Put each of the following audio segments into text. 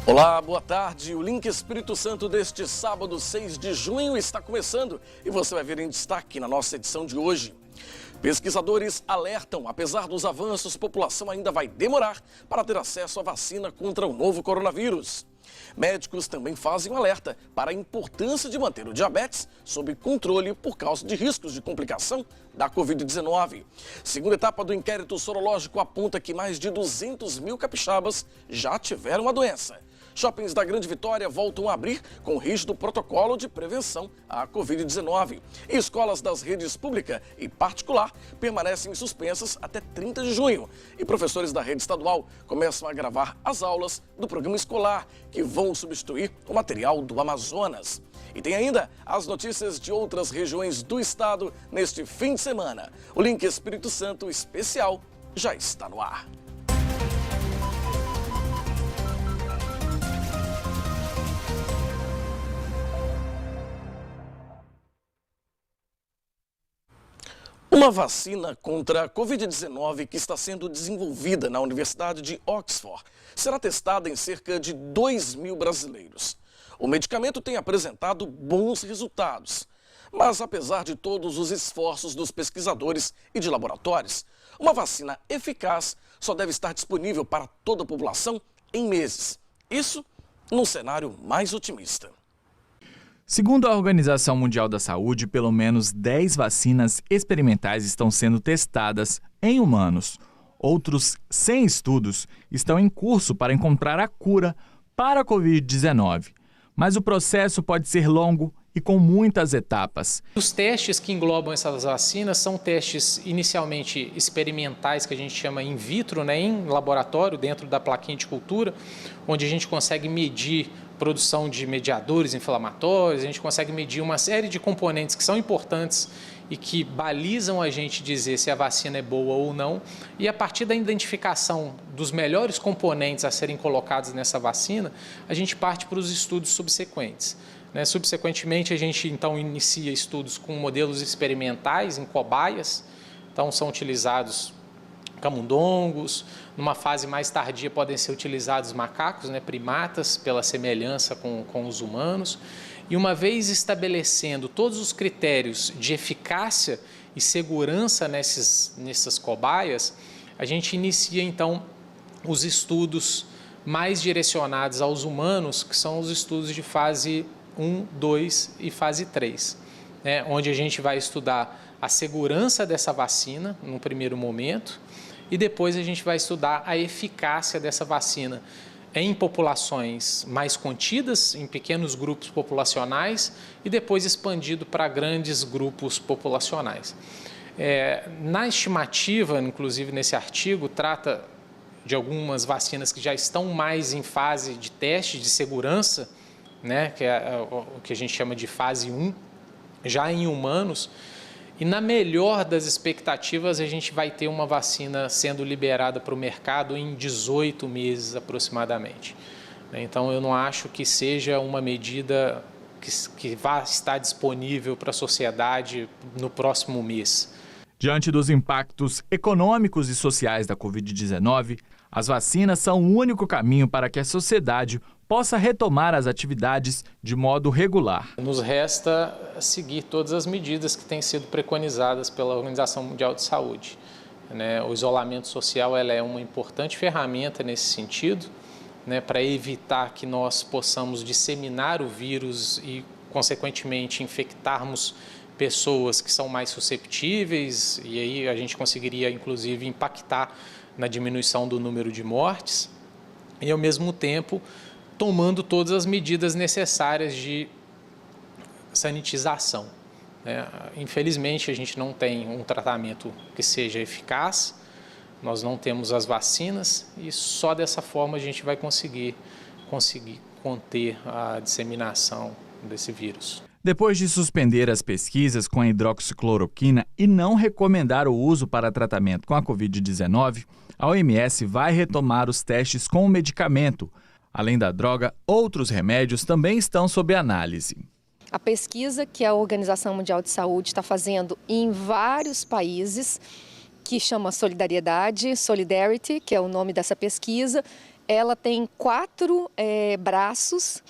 Olá, boa tarde. O Link Espírito Santo deste sábado, 6 de junho, está começando e você vai ver em destaque na nossa edição de hoje. Pesquisadores alertam, apesar dos avanços, a população ainda vai demorar para ter acesso à vacina contra o novo coronavírus. Médicos também fazem um alerta para a importância de manter o diabetes sob controle por causa de riscos de complicação da Covid-19. Segunda etapa do inquérito sorológico aponta que mais de 200 mil capixabas já tiveram a doença. Shoppings da Grande Vitória voltam a abrir com rígido protocolo de prevenção à Covid-19. E escolas das redes pública e particular permanecem suspensas até 30 de junho. E professores da rede estadual começam a gravar as aulas do programa escolar, que vão substituir o material do Amazonas. E tem ainda as notícias de outras regiões do estado neste fim de semana. O Link Espírito Santo especial já está no ar. Uma vacina contra a Covid-19 que está sendo desenvolvida na Universidade de Oxford será testada em cerca de 2 mil brasileiros. O medicamento tem apresentado bons resultados, mas apesar de todos os esforços dos pesquisadores e de laboratórios, uma vacina eficaz só deve estar disponível para toda a população em meses. Isso num cenário mais otimista. Segundo a Organização Mundial da Saúde, pelo menos 10 vacinas experimentais estão sendo testadas em humanos. Outros 100 estudos estão em curso para encontrar a cura para a Covid-19. Mas o processo pode ser longo e com muitas etapas. Os testes que englobam essas vacinas são testes inicialmente experimentais, que a gente chama in vitro, em laboratório, dentro da plaquinha de cultura, onde a gente consegue medir produção de mediadores inflamatórios, a gente consegue medir uma série de componentes que são importantes e que balizam a gente dizer se a vacina é boa ou não. E a partir da identificação dos melhores componentes a serem colocados nessa vacina, a gente parte para os estudos subsequentes. Subsequentemente, a gente então inicia estudos com modelos experimentais em cobaias, então são utilizados camundongos, numa fase mais tardia podem ser utilizados macacos, primatas, pela semelhança com os humanos. E uma vez estabelecendo todos os critérios de eficácia e segurança nessas cobaias, a gente inicia então os estudos mais direcionados aos humanos, que são os estudos de fase 1, 2 e fase 3, onde a gente vai estudar a segurança dessa vacina num primeiro momento e depois a gente vai estudar a eficácia dessa vacina em populações mais contidas, em pequenos grupos populacionais e depois expandido para grandes grupos populacionais. Na estimativa, inclusive nesse artigo, trata de algumas vacinas que já estão mais em fase de teste de segurança, que é o que a gente chama de fase 1, já em humanos. E na melhor das expectativas, a gente vai ter uma vacina sendo liberada para o mercado em 18 meses aproximadamente. Então, eu não acho que seja uma medida que vá estar disponível para a sociedade no próximo mês. Diante dos impactos econômicos e sociais da Covid-19, as vacinas são o único caminho para que a sociedade possa retomar as atividades de modo regular. Nos resta seguir todas as medidas que têm sido preconizadas pela Organização Mundial de Saúde. O isolamento social é uma importante ferramenta nesse sentido, para evitar que nós possamos disseminar o vírus e, consequentemente, infectarmos pessoas que são mais susceptíveis, e aí a gente conseguiria, inclusive, impactar na diminuição do número de mortes e, ao mesmo tempo, tomando todas as medidas necessárias de sanitização. Infelizmente, a gente não tem um tratamento que seja eficaz, nós não temos as vacinas e só dessa forma a gente vai conseguir conter a disseminação desse vírus. Depois de suspender as pesquisas com a hidroxicloroquina e não recomendar o uso para tratamento com a Covid-19, a OMS vai retomar os testes com o medicamento. Além da droga, outros remédios também estão sob análise. A pesquisa que a Organização Mundial de Saúde está fazendo em vários países, que chama Solidariedade, Solidarity, que é o nome dessa pesquisa, ela tem 4 braços,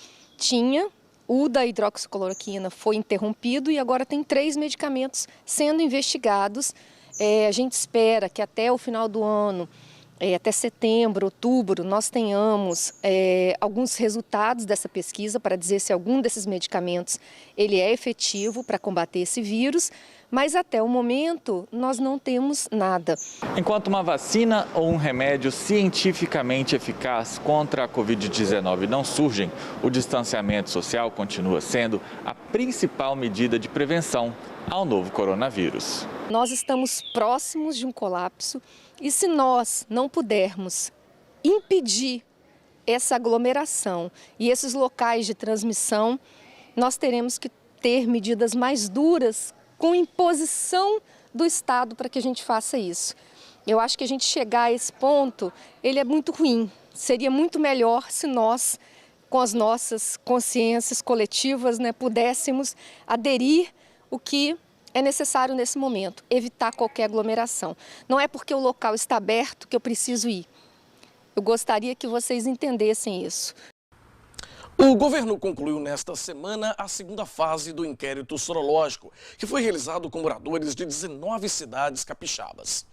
o da hidroxicloroquina foi interrompido e agora tem 3 medicamentos sendo investigados. A gente espera que até o final do ano, até setembro, outubro, nós tenhamos alguns resultados dessa pesquisa para dizer se algum desses medicamentos ele é efetivo para combater esse vírus, mas até o momento nós não temos nada. Enquanto uma vacina ou um remédio cientificamente eficaz contra a Covid-19 não surgem, o distanciamento social continua sendo a principal medida de prevenção ao novo coronavírus. Nós estamos próximos de um colapso e se nós não pudermos impedir essa aglomeração e esses locais de transmissão, nós teremos que ter medidas mais duras com imposição do Estado para que a gente faça isso. Eu acho que a gente chegar a esse ponto, ele é muito ruim. Seria muito melhor se nós, com as nossas consciências coletivas, pudéssemos aderir o que é necessário nesse momento, evitar qualquer aglomeração. Não é porque o local está aberto que eu preciso ir. Eu gostaria que vocês entendessem isso. O governo concluiu nesta semana a segunda fase do inquérito sorológico, que foi realizado com moradores de 19 cidades capixabas.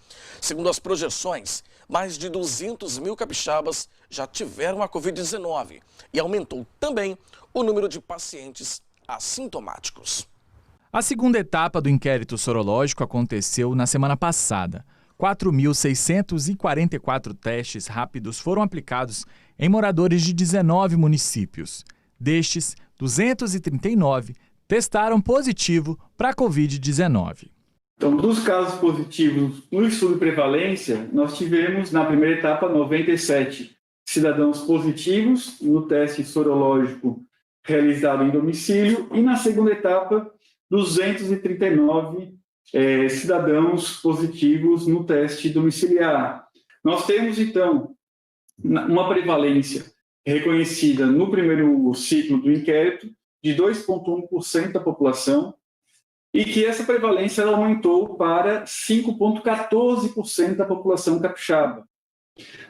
Segundo as projeções, mais de 200 mil capixabas já tiveram a Covid-19 e aumentou também o número de pacientes assintomáticos. A segunda etapa do inquérito sorológico aconteceu na semana passada. 4.644 testes rápidos foram aplicados em moradores de 19 municípios. Destes, 239 testaram positivo para a Covid-19. Então, dos casos positivos no estudo de prevalência, nós tivemos na primeira etapa 97 cidadãos positivos no teste sorológico realizado em domicílio e na segunda etapa 239 cidadãos positivos no teste domiciliar. Nós temos, então, uma prevalência reconhecida no primeiro ciclo do inquérito de 2,1% da população e que essa prevalência aumentou para 5,14% da população capixaba.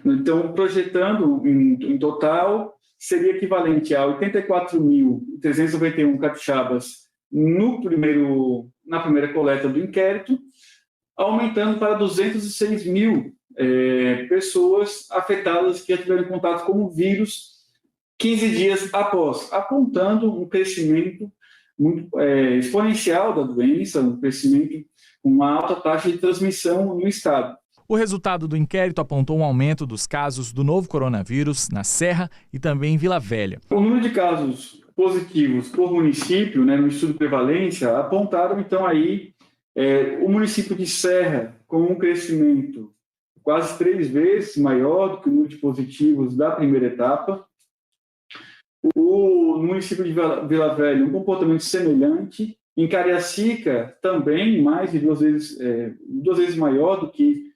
Então, projetando em total, seria equivalente a 84.391 capixabas na primeira coleta do inquérito, aumentando para 206 mil pessoas afetadas que já tiveram contato com o vírus 15 dias após, apontando um crescimento muito exponencial da doença, um crescimento com uma alta taxa de transmissão no estado. O resultado do inquérito apontou um aumento dos casos do novo coronavírus na Serra e também em Vila Velha. O número de casos positivos por município, no estudo de prevalência, apontaram então aí o município de Serra com um crescimento quase 3 vezes maior do que o número de positivos da primeira etapa. O município de Vila Velha, um comportamento semelhante. Em Cariacica, também mais de 2 vezes maior do que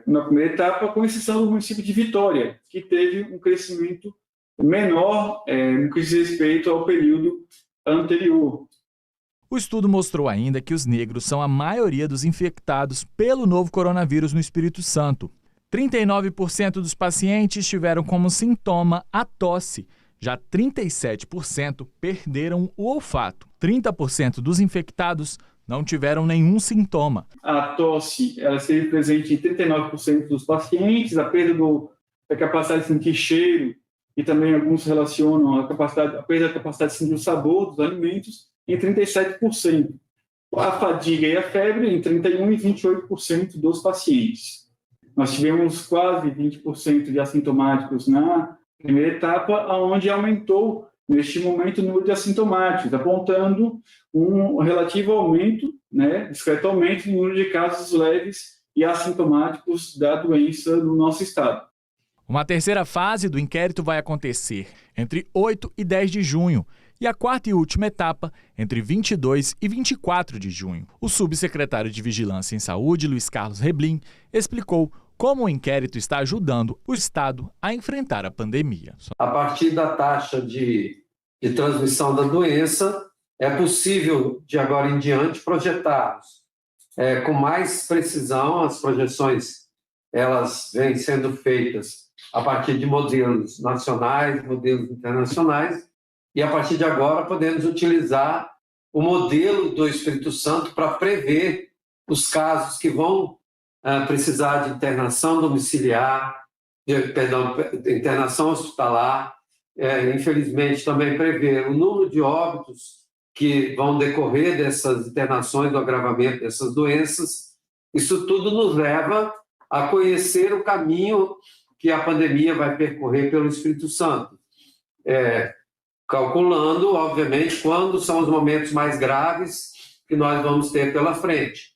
na primeira etapa, com exceção do município de Vitória, que teve um crescimento menor no que diz respeito ao período anterior. O estudo mostrou ainda que os negros são a maioria dos infectados pelo novo coronavírus no Espírito Santo. 39% dos pacientes tiveram como sintoma a tosse, já 37% perderam o olfato. 30% dos infectados não tiveram nenhum sintoma. A tosse ela esteve presente em 39% dos pacientes, a perda da capacidade de sentir cheiro, e também alguns relacionam a perda da capacidade de sentir o sabor dos alimentos, em 37%. A fadiga e a febre em 31% e 28% dos pacientes. Nós tivemos quase 20% de assintomáticos na primeira etapa, onde aumentou, neste momento, o número de assintomáticos, apontando um relativo aumento, discreto aumento no número de casos leves e assintomáticos da doença no nosso estado. Uma terceira fase do inquérito vai acontecer entre 8 e 10 de junho e a quarta e última etapa entre 22 e 24 de junho. O subsecretário de Vigilância em Saúde, Luiz Carlos Reblin, explicou como o inquérito está ajudando o Estado a enfrentar a pandemia. A partir da taxa de transmissão da doença, é possível, de agora em diante, projetarmos com mais precisão. As projeções elas vêm sendo feitas a partir de modelos nacionais, modelos internacionais, e a partir de agora podemos utilizar o modelo do Espírito Santo para prever os casos que vão precisar de internação domiciliar, internação hospitalar, infelizmente também prever o número de óbitos que vão decorrer dessas internações, do agravamento dessas doenças. Isso tudo nos leva a conhecer o caminho que a pandemia vai percorrer pelo Espírito Santo, calculando, obviamente, quando são os momentos mais graves que nós vamos ter pela frente.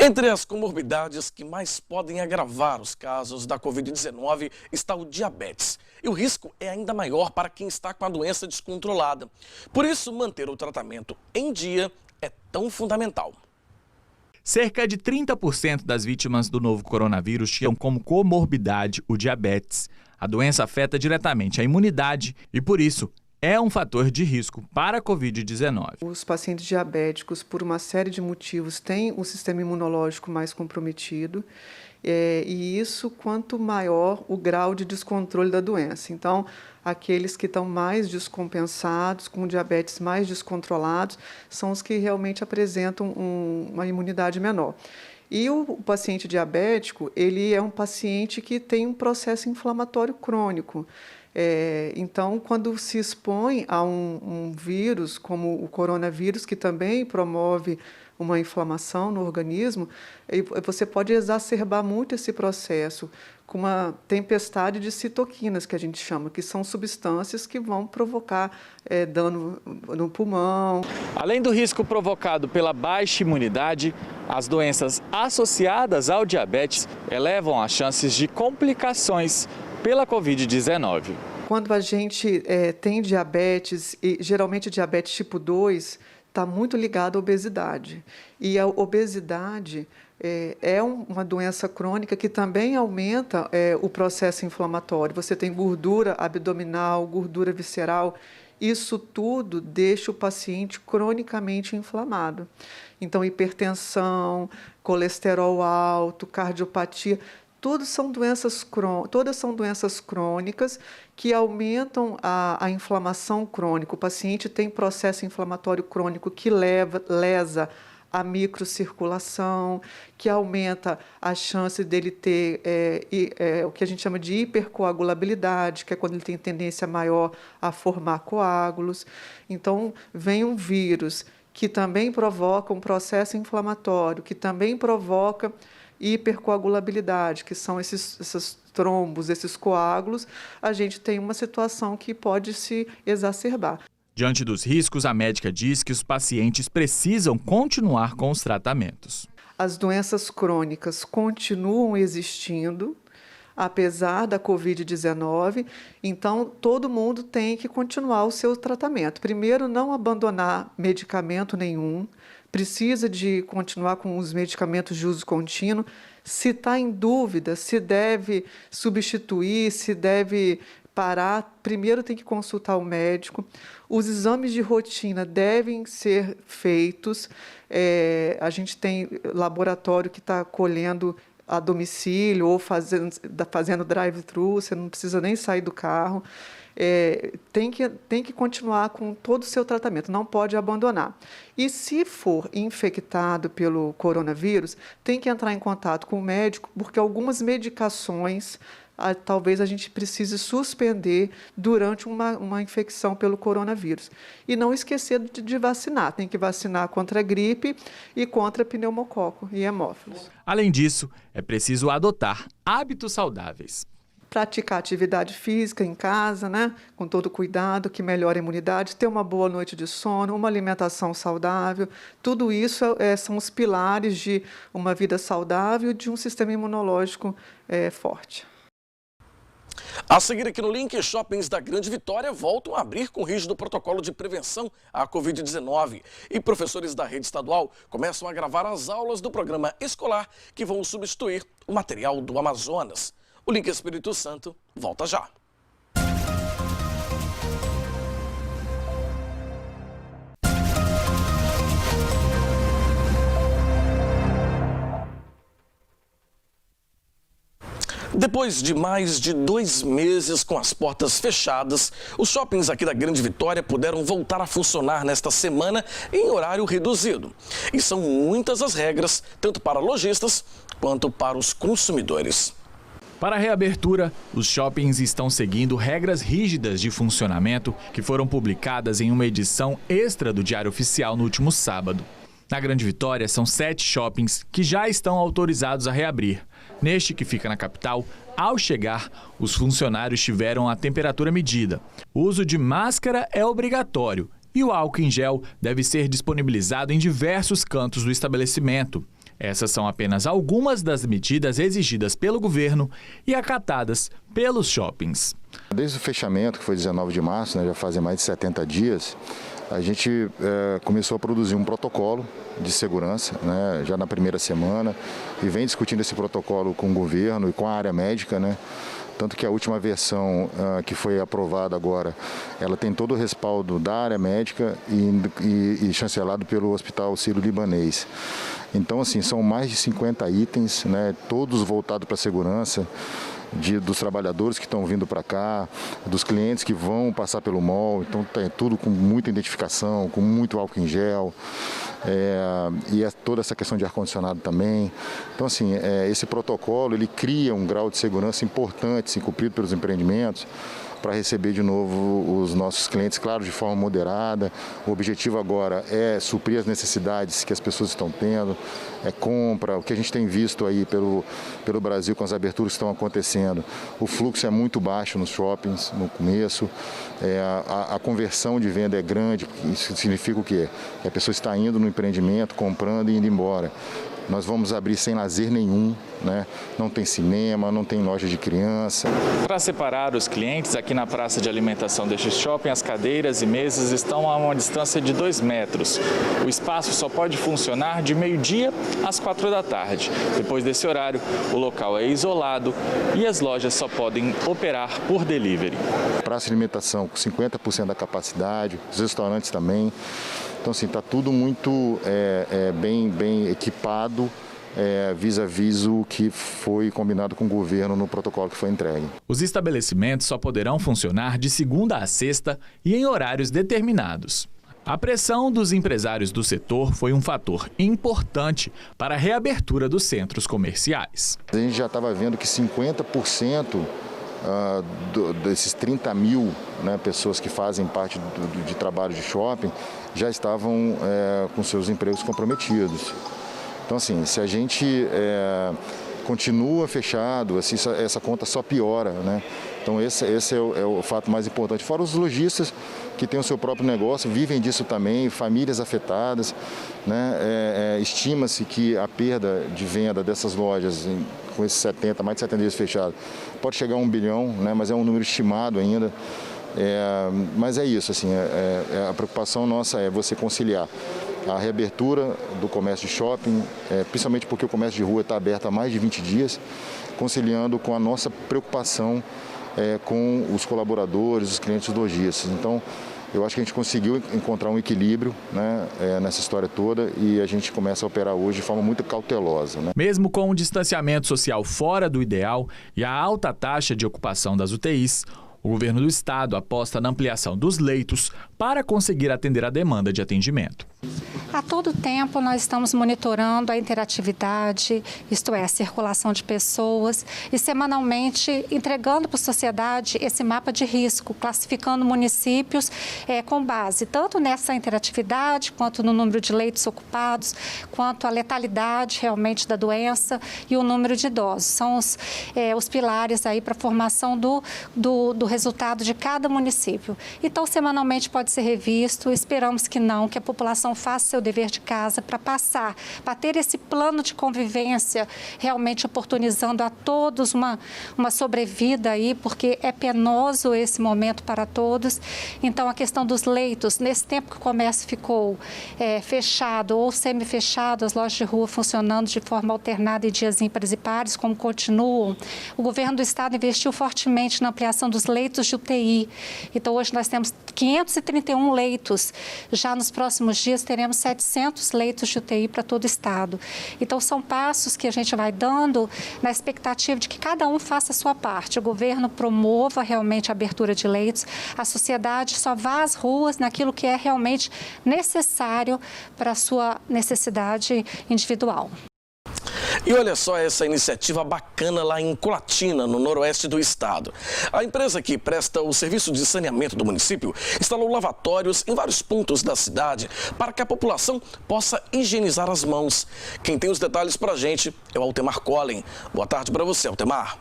Entre as comorbidades que mais podem agravar os casos da Covid-19 está o diabetes. E o risco é ainda maior para quem está com a doença descontrolada. Por isso, manter o tratamento em dia é tão fundamental. Cerca de 30% das vítimas do novo coronavírus tinham como comorbidade o diabetes. A doença afeta diretamente a imunidade e, por isso, é um fator de risco para a Covid-19. Os pacientes diabéticos, por uma série de motivos, têm um sistema imunológico mais comprometido, e isso quanto maior o grau de descontrole da doença. Então, aqueles que estão mais descompensados, com diabetes mais descontrolados, são os que realmente apresentam uma imunidade menor. E o paciente diabético, ele é um paciente que tem um processo inflamatório crônico. Então, quando se expõe a um vírus, como o coronavírus, que também promove uma inflamação no organismo, você pode exacerbar muito esse processo com uma tempestade de citoquinas, que a gente chama, que são substâncias que vão provocar dano no pulmão. Além do risco provocado pela baixa imunidade, as doenças associadas ao diabetes elevam as chances de complicações pela Covid-19. Quando a gente tem diabetes, e geralmente diabetes tipo 2, está muito ligado à obesidade. E a obesidade é uma doença crônica que também aumenta o processo inflamatório. Você tem gordura abdominal, gordura visceral. Isso tudo deixa o paciente cronicamente inflamado. Então, hipertensão, colesterol alto, cardiopatia, todas são doenças crônicas que aumentam a inflamação crônica. O paciente tem processo inflamatório crônico que lesa a microcirculação, que aumenta a chance dele ter o que a gente chama de hipercoagulabilidade, que é quando ele tem tendência maior a formar coágulos. Então, vem um vírus que também provoca um processo inflamatório, que também provoca hipercoagulabilidade, que são esses trombos, esses coágulos, a gente tem uma situação que pode se exacerbar. Diante dos riscos, a médica diz que os pacientes precisam continuar com os tratamentos. As doenças crônicas continuam existindo, apesar da Covid-19, então todo mundo tem que continuar o seu tratamento. Primeiro, não abandonar medicamento nenhum, precisa de continuar com os medicamentos de uso contínuo. Se está em dúvida, se deve substituir, se deve parar, primeiro tem que consultar o médico. Os exames de rotina devem ser feitos. A gente tem laboratório que está colhendo a domicílio ou fazendo drive-thru, você não precisa nem sair do carro. Tem que continuar com todo o seu tratamento, não pode abandonar. E se for infectado pelo coronavírus, tem que entrar em contato com o médico, porque algumas medicações talvez a gente precise suspender durante uma infecção pelo coronavírus. E não esquecer de vacinar. Tem que vacinar contra a gripe e contra pneumococo e hemófilos. Além disso, é preciso adotar hábitos saudáveis. Praticar atividade física em casa, né, com todo cuidado, que melhora a imunidade, ter uma boa noite de sono, uma alimentação saudável. Tudo isso são os pilares de uma vida saudável e de um sistema imunológico forte. A seguir aqui no link, shoppings da Grande Vitória voltam a abrir com rígido protocolo de prevenção à Covid-19. E professores da rede estadual começam a gravar as aulas do programa escolar que vão substituir o material do Amazonas. O Link Espírito Santo volta já. Depois de mais de 2 meses com as portas fechadas, os shoppings aqui da Grande Vitória puderam voltar a funcionar nesta semana em horário reduzido. E são muitas as regras, tanto para lojistas quanto para os consumidores. Para a reabertura, os shoppings estão seguindo regras rígidas de funcionamento que foram publicadas em uma edição extra do Diário Oficial no último sábado. Na Grande Vitória, são 7 shoppings que já estão autorizados a reabrir. Neste, que fica na capital, ao chegar, os funcionários tiveram a temperatura medida. O uso de máscara é obrigatório e o álcool em gel deve ser disponibilizado em diversos cantos do estabelecimento. Essas são apenas algumas das medidas exigidas pelo governo e acatadas pelos shoppings. Desde o fechamento, que foi 19 de março, já fazem mais de 70 dias, a gente começou a produzir um protocolo de segurança, já na primeira semana, e vem discutindo esse protocolo com o governo e com a área médica, Tanto que a última versão que foi aprovada agora, ela tem todo o respaldo da área médica e chancelado pelo Hospital Sírio-Libanês. Então, assim, são mais de 50 itens, todos voltados para a segurança dos trabalhadores que estão vindo para cá, dos clientes que vão passar pelo mall. Então, tem tudo com muita identificação, com muito álcool em gel. E toda essa questão de ar-condicionado também. Então, assim, esse protocolo, ele cria um grau de segurança importante, assim, cumprido pelos empreendimentos, para receber de novo os nossos clientes, claro, de forma moderada. O objetivo agora é suprir as necessidades que as pessoas estão tendo, compra, o que a gente tem visto aí pelo Brasil com as aberturas que estão acontecendo. O fluxo é muito baixo nos shoppings no começo, a conversão de venda é grande, isso significa o quê? Que a pessoa está indo no empreendimento, comprando e indo embora. Nós vamos abrir sem lazer nenhum, Não tem cinema, não tem loja de criança. Para separar os clientes, aqui na praça de alimentação deste shopping, as cadeiras e mesas estão a uma distância de 2 metros. O espaço só pode funcionar de meio-dia às 4 da tarde. Depois desse horário, o local é isolado e as lojas só podem operar por delivery. Praça de alimentação com 50% da capacidade, os restaurantes também. Então, assim, está tudo muito bem equipado vis-à-vis o que foi combinado com o governo no protocolo que foi entregue. Os estabelecimentos só poderão funcionar de segunda a sexta e em horários determinados. A pressão dos empresários do setor foi um fator importante para a reabertura dos centros comerciais. A gente já estava vendo que 50% desses 30 mil pessoas que fazem parte de trabalho de shopping já estavam com seus empregos comprometidos. Então, assim, se a gente continua fechado, assim, essa conta só piora, Então, esse é o fato mais importante. Fora os lojistas que têm o seu próprio negócio, vivem disso também, famílias afetadas, estima-se que a perda de venda dessas lojas, com esses mais de 70 dias fechados, pode chegar a 1 bilhão, mas é um número estimado ainda. Mas é isso, assim, a preocupação nossa é você conciliar a reabertura do comércio de shopping, principalmente porque o comércio de rua está aberto há mais de 20 dias, conciliando com a nossa preocupação com os colaboradores, os clientes lojistas. Então, eu acho que a gente conseguiu encontrar um equilíbrio nessa história toda e a gente começa a operar hoje de forma muito cautelosa. Mesmo com o distanciamento social fora do ideal e a alta taxa de ocupação das UTIs, o governo do estado aposta na ampliação dos leitos para conseguir atender a demanda de atendimento. A todo tempo nós estamos monitorando a interatividade, isto é, a circulação de pessoas, e semanalmente entregando para a sociedade esse mapa de risco, classificando municípios com base tanto nessa interatividade, quanto no número de leitos ocupados, quanto a letalidade realmente da doença e o número de idosos. São os pilares aí para a formação do resultado de cada município. Então, semanalmente pode ser revisto, esperamos que não, que a população faça seu dever de casa para ter esse plano de convivência, realmente oportunizando a todos uma sobrevida aí, porque é penoso esse momento para todos. Então, a questão dos leitos, nesse tempo que o comércio ficou fechado ou semi-fechado, as lojas de rua funcionando de forma alternada em dias ímpares e pares, como continuam, o governo do estado investiu fortemente na ampliação dos leitos de UTI. Então, hoje nós temos 531 leitos. Já nos próximos dias dias teremos 700 leitos de UTI para todo o estado. Então, são passos que a gente vai dando na expectativa de que cada um faça a sua parte. O governo promova realmente a abertura de leitos, a sociedade só vá às ruas naquilo que é realmente necessário para a sua necessidade individual. E olha só essa iniciativa bacana lá em Colatina, no noroeste do estado. A empresa que presta o serviço de saneamento do município instalou lavatórios em vários pontos da cidade para que a população possa higienizar as mãos. Quem tem os detalhes para a gente é o Altemar Collen. Boa tarde para você, Altemar.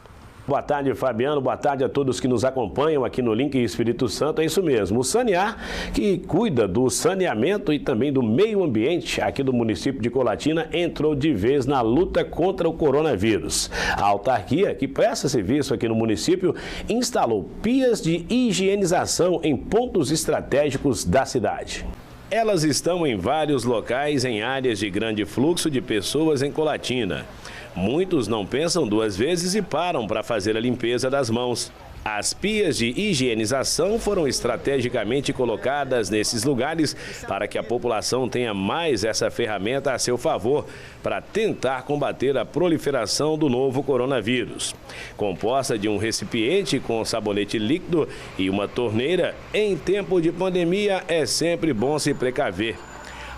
Boa tarde, Fabiano. Boa tarde a todos que nos acompanham aqui no Link Espírito Santo. É isso mesmo, o Sanear, que cuida do saneamento e também do meio ambiente aqui do município de Colatina, entrou de vez na luta contra o coronavírus. A autarquia, que presta serviço aqui no município, instalou pias de higienização em pontos estratégicos da cidade. Elas estão em vários locais em áreas de grande fluxo de pessoas em Colatina. Muitos não pensam duas vezes e param para fazer a limpeza das mãos. As pias de higienização foram estrategicamente colocadas nesses lugares para que a população tenha mais essa ferramenta a seu favor para tentar combater a proliferação do novo coronavírus. Composta de um recipiente com sabonete líquido e uma torneira, em tempo de pandemia é sempre bom se precaver.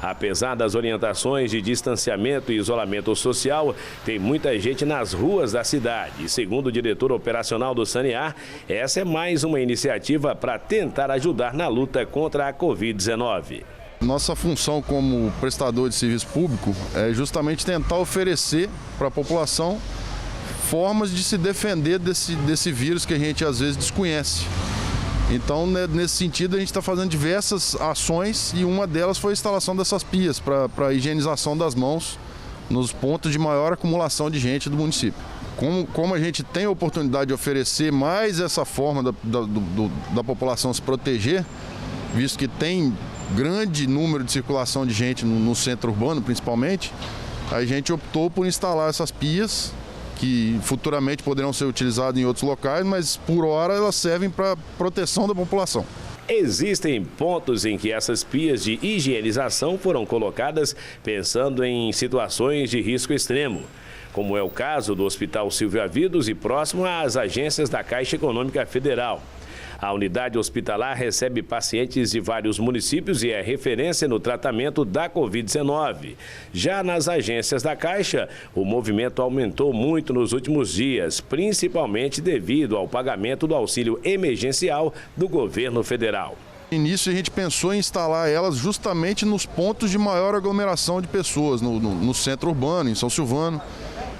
Apesar das orientações de distanciamento e isolamento social, tem muita gente nas ruas da cidade. E segundo o diretor operacional do Sanear, essa é mais uma iniciativa para tentar ajudar na luta contra a Covid-19. Nossa função como prestador de serviço público é justamente tentar oferecer para a população formas de se defender desse vírus que a gente às vezes desconhece. Então, nesse sentido, a gente está fazendo diversas ações e uma delas foi a instalação dessas pias para a higienização das mãos nos pontos de maior acumulação de gente do município. Como a gente tem a oportunidade de oferecer mais essa forma da população se proteger, visto que tem grande número de circulação de gente no centro urbano, principalmente, a gente optou por instalar essas pias, que futuramente poderão ser utilizadas em outros locais, mas por hora elas servem para proteção da população. Existem pontos em que essas pias de higienização foram colocadas pensando em situações de risco extremo, como é o caso do Hospital Silvio Avidos e próximo às agências da Caixa Econômica Federal. A unidade hospitalar recebe pacientes de vários municípios e é referência no tratamento da Covid-19. Já nas agências da Caixa, o movimento aumentou muito nos últimos dias, principalmente devido ao pagamento do auxílio emergencial do governo federal. No início a gente pensou em instalar elas justamente nos pontos de maior aglomeração de pessoas, no centro urbano, em São Silvano.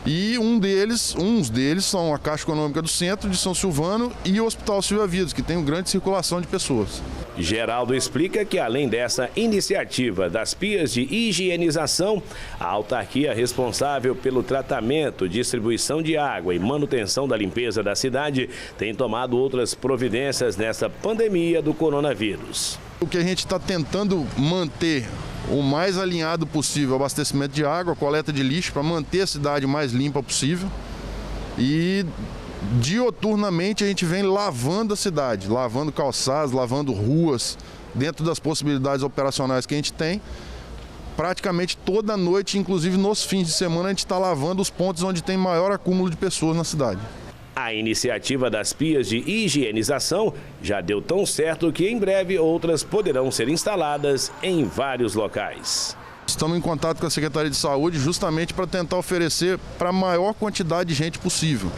E uns deles são a Caixa Econômica do Centro de São Silvano e o Hospital Silvio Avidos, que tem uma grande circulação de pessoas. Geraldo explica que, além dessa iniciativa das pias de higienização, a autarquia responsável pelo tratamento, distribuição de água e manutenção da limpeza da cidade tem tomado outras providências nessa pandemia do coronavírus. O que a gente está tentando manter o mais alinhado possível, o abastecimento de água, coleta de lixo, para manter a cidade o mais limpa possível. E dioturnamente a gente vem lavando a cidade, lavando calçadas, lavando ruas, dentro das possibilidades operacionais que a gente tem. Praticamente toda noite, inclusive nos fins de semana, a gente está lavando os pontos onde tem maior acúmulo de pessoas na cidade. A iniciativa das pias de higienização já deu tão certo que em breve outras poderão ser instaladas em vários locais. Estamos em contato com a Secretaria de Saúde justamente para tentar oferecer para a maior quantidade de gente possível.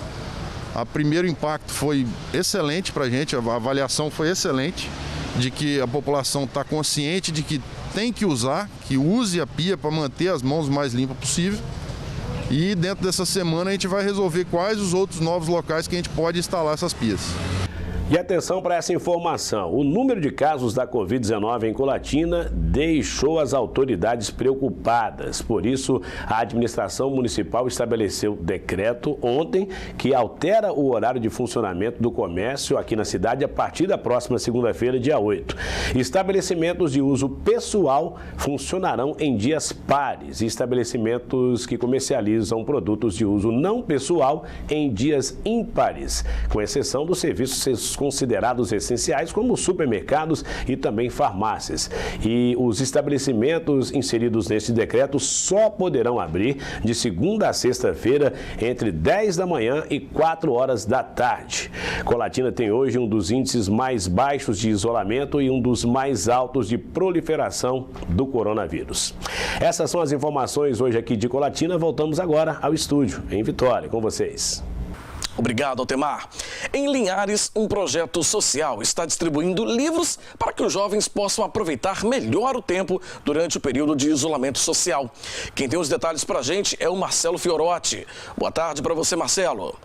O primeiro impacto foi excelente para a gente, a avaliação foi excelente, de que a população está consciente de que tem que usar, que use a pia para manter as mãos o mais limpas possível. E dentro dessa semana a gente vai resolver quais os outros novos locais que a gente pode instalar essas pias. E atenção para essa informação, o número de casos da Covid-19 em Colatina deixou as autoridades preocupadas. Por isso, a administração municipal estabeleceu decreto ontem que altera o horário de funcionamento do comércio aqui na cidade a partir da próxima segunda-feira, dia 8. Estabelecimentos de uso pessoal funcionarão em dias pares e estabelecimentos que comercializam produtos de uso não pessoal em dias ímpares, com exceção do serviço serviços considerados essenciais, como supermercados e também farmácias. E os estabelecimentos inseridos nesse decreto só poderão abrir de segunda a sexta-feira, entre 10 da manhã e 4 horas da tarde. Colatina tem hoje um dos índices mais baixos de isolamento e um dos mais altos de proliferação do coronavírus. Essas são as informações hoje aqui de Colatina. Voltamos agora ao estúdio, em Vitória, com vocês. Obrigado, Altemar. Em Linhares, um projeto social está distribuindo livros para que os jovens possam aproveitar melhor o tempo durante o período de isolamento social. Quem tem os detalhes para a gente é o Marcelo Fiorotti. Boa tarde para você, Marcelo.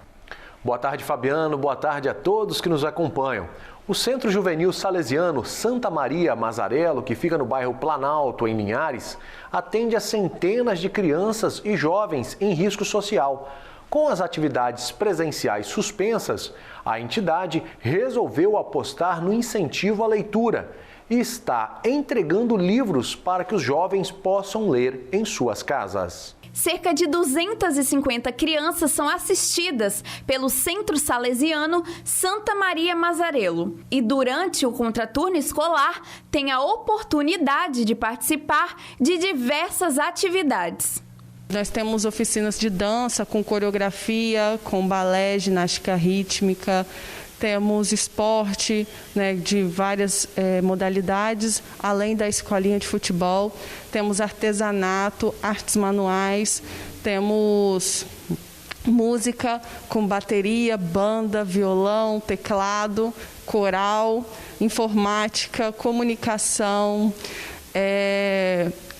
Boa tarde, Fabiano. Boa tarde a todos que nos acompanham. O Centro Juvenil Salesiano Santa Maria Mazarello, que fica no bairro Planalto, em Linhares, atende a centenas de crianças e jovens em risco social. Com as atividades presenciais suspensas, a entidade resolveu apostar no incentivo à leitura e está entregando livros para que os jovens possam ler em suas casas. Cerca de 250 crianças são assistidas pelo Centro Salesiano Santa Maria Mazarello e durante o contraturno escolar tem a oportunidade de participar de diversas atividades. Nós temos oficinas de dança com coreografia, com balé, ginástica rítmica, temos esporte, né, de várias modalidades, além da escolinha de futebol, temos artesanato, artes manuais, temos música com bateria, banda, violão, teclado, coral, informática, comunicação,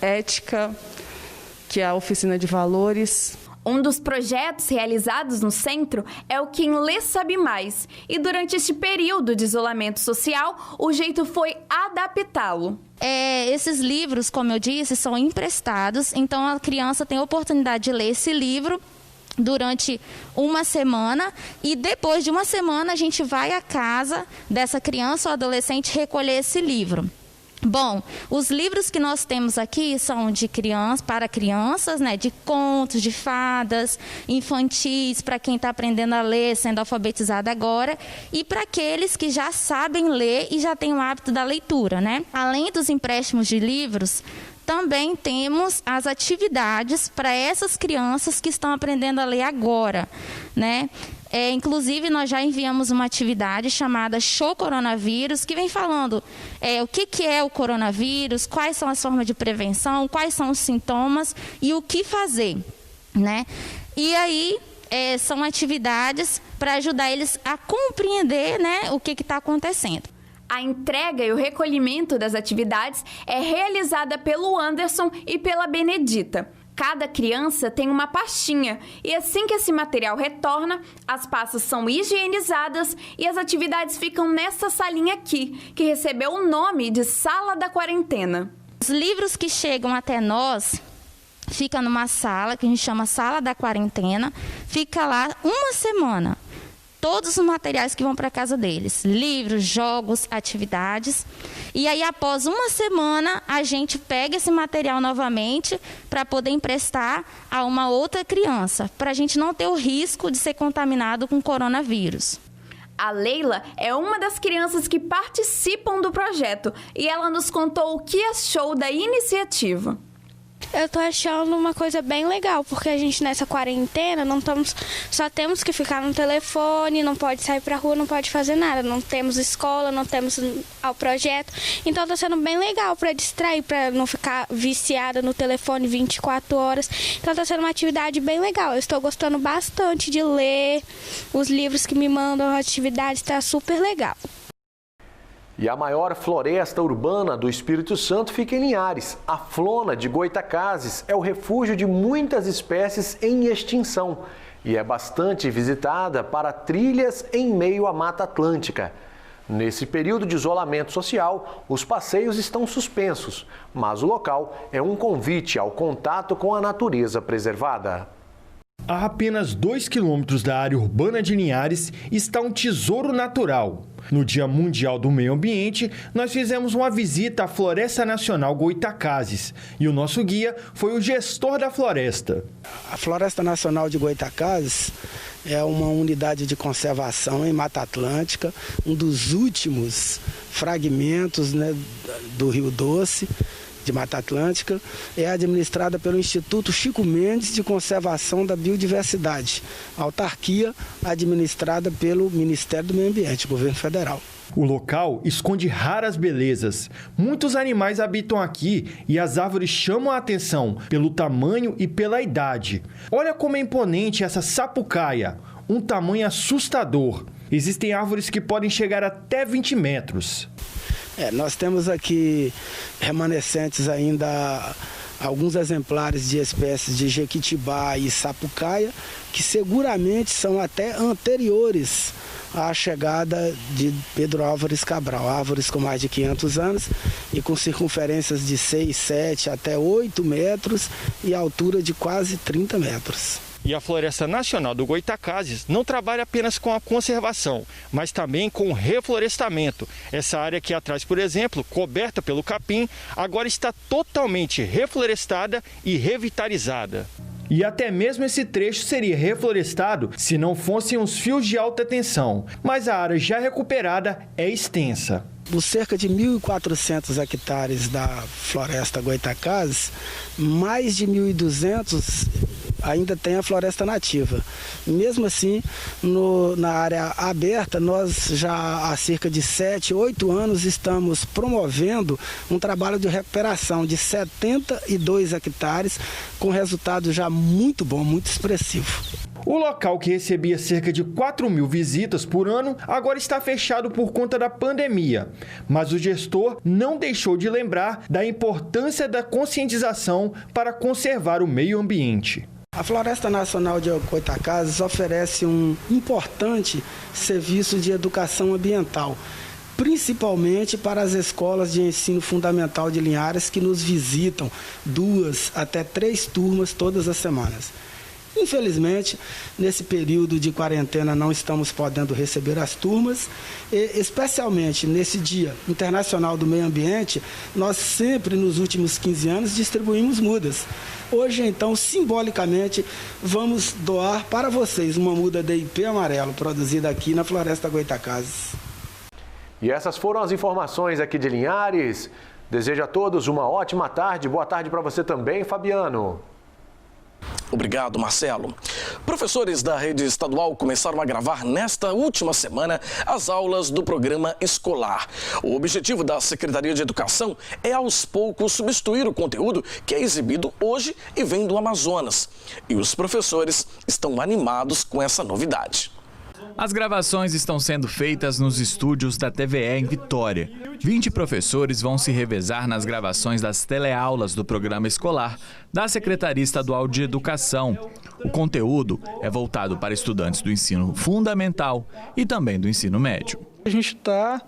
ética, que é a oficina de valores. Um dos projetos realizados no centro é o Quem Lê Sabe Mais. E durante este período de isolamento social, o jeito foi adaptá-lo. Esses livros, como eu disse, são emprestados, então a criança tem a oportunidade de ler esse livro durante uma semana e depois de uma semana a gente vai à casa dessa criança ou adolescente recolher esse livro. Bom, os livros que nós temos aqui são de para crianças, né, de contos, de fadas, infantis, para quem está aprendendo a ler, sendo alfabetizado agora, e para aqueles que já sabem ler e já têm o hábito da leitura, né? Além dos empréstimos de livros, também temos as atividades para essas crianças que estão aprendendo a ler agora, né? Inclusive, nós já enviamos uma atividade chamada Show Coronavírus, que vem falando o que é o coronavírus, quais são as formas de prevenção, quais são os sintomas e o que fazer, né? E aí, são atividades para ajudar eles a compreender, né, o que está acontecendo. A entrega e o recolhimento das atividades é realizada pelo Anderson e pela Benedita. Cada criança tem uma pastinha e assim que esse material retorna, as pastas são higienizadas e as atividades ficam nessa salinha aqui, que recebeu o nome de Sala da Quarentena. Os livros que chegam até nós ficam numa sala que a gente chama Sala da Quarentena, fica lá uma semana. Todos os materiais que vão para a casa deles, livros, jogos, atividades. E aí, após uma semana, a gente pega esse material novamente para poder emprestar a uma outra criança, para a gente não ter o risco de ser contaminado com coronavírus. A Leila é uma das crianças que participam do projeto e ela nos contou o que achou da iniciativa. Eu tô achando uma coisa bem legal, porque a gente nessa quarentena só temos que ficar no telefone, não pode sair pra rua, não pode fazer nada, não temos escola, não temos ao projeto, então tá sendo bem legal para distrair, para não ficar viciada no telefone 24 horas, então tá sendo uma atividade bem legal. Eu estou gostando bastante de ler os livros que me mandam, a atividade tá super legal. E a maior floresta urbana do Espírito Santo fica em Linhares. A Flona de Goitacazes é o refúgio de muitas espécies em extinção e é bastante visitada para trilhas em meio à Mata Atlântica. Nesse período de isolamento social, os passeios estão suspensos, mas o local é um convite ao contato com a natureza preservada. A apenas 2 quilômetros da área urbana de Linhares está um tesouro natural. No Dia Mundial do Meio Ambiente, nós fizemos uma visita à Floresta Nacional Goitacazes e o nosso guia foi o gestor da floresta. A Floresta Nacional de Goitacazes é uma unidade de conservação em Mata Atlântica, um dos últimos fragmentos, né, do Rio Doce, de Mata Atlântica, é administrada pelo Instituto Chico Mendes de Conservação da Biodiversidade, autarquia administrada pelo Ministério do Meio Ambiente, Governo Federal. O local esconde raras belezas. Muitos animais habitam aqui e as árvores chamam a atenção pelo tamanho e pela idade. Olha como é imponente essa sapucaia, um tamanho assustador. Existem árvores que podem chegar até 20 metros. Nós temos aqui remanescentes ainda, alguns exemplares de espécies de jequitibá e sapucaia, que seguramente são até anteriores à chegada de Pedro Álvares Cabral. Árvores com mais de 500 anos e com circunferências de 6, 7 até 8 metros e altura de quase 30 metros. E a Floresta Nacional do Goitacazes não trabalha apenas com a conservação, mas também com o reflorestamento. Essa área aqui atrás, por exemplo, coberta pelo capim, agora está totalmente reflorestada e revitalizada. E até mesmo esse trecho seria reflorestado se não fossem os fios de alta tensão, mas a área já recuperada é extensa. Dos cerca de 1.400 hectares da Floresta Goitacazes, mais de 1.200 ainda tem a floresta nativa. Mesmo assim, na área aberta, nós já há cerca de 7, 8 anos estamos promovendo um trabalho de recuperação de 72 hectares, com resultado já muito bom, muito expressivo. O local, que recebia cerca de 4.000 visitas por ano, agora está fechado por conta da pandemia. Mas o gestor não deixou de lembrar da importância da conscientização para conservar o meio ambiente. A Floresta Nacional de Goitacazes oferece um importante serviço de educação ambiental, principalmente para as escolas de ensino fundamental de Linhares, que nos visitam 2 até 3 turmas todas as semanas. Infelizmente, nesse período de quarentena não estamos podendo receber as turmas e, especialmente nesse Dia Internacional do Meio Ambiente, nós sempre nos últimos 15 anos distribuímos mudas. Hoje, então, simbolicamente, vamos doar para vocês uma muda de ipê amarelo produzida aqui na Floresta Goitacazes. E essas foram as informações aqui de Linhares. Desejo a todos uma ótima tarde. Boa tarde para você também, Fabiano. Obrigado, Marcelo. Professores da rede estadual começaram a gravar nesta última semana as aulas do programa escolar. O objetivo da Secretaria de Educação é, aos poucos, substituir o conteúdo que é exibido hoje e vem do Amazonas. E os professores estão animados com essa novidade. As gravações estão sendo feitas nos estúdios da TVE em Vitória. 20 professores vão se revezar nas gravações das teleaulas do programa escolar da Secretaria Estadual de Educação. O conteúdo é voltado para estudantes do ensino fundamental e também do ensino médio. A gente está